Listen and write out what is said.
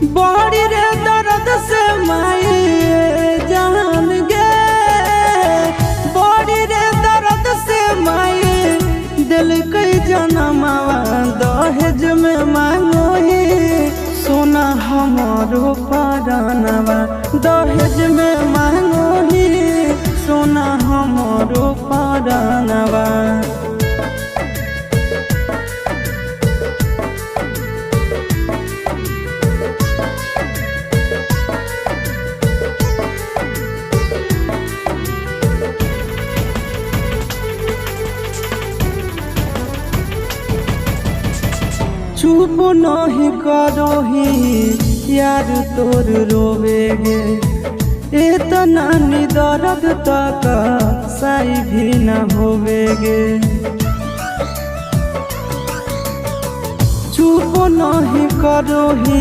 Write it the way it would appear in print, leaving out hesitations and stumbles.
बड़ी रे दर्द से माई जान गे, बड़ी रे दर्द से माई दिल कई जनमावा दहेज में मांगो ही सोना हमारो परानवा, दहेज में मांगो ही सोना हमारो परानवा। चुप नहीं करो ही यार तोर रोवेगे, इतना नी दर्द तक सही भी न होवेगे। चुप नहीं करो ही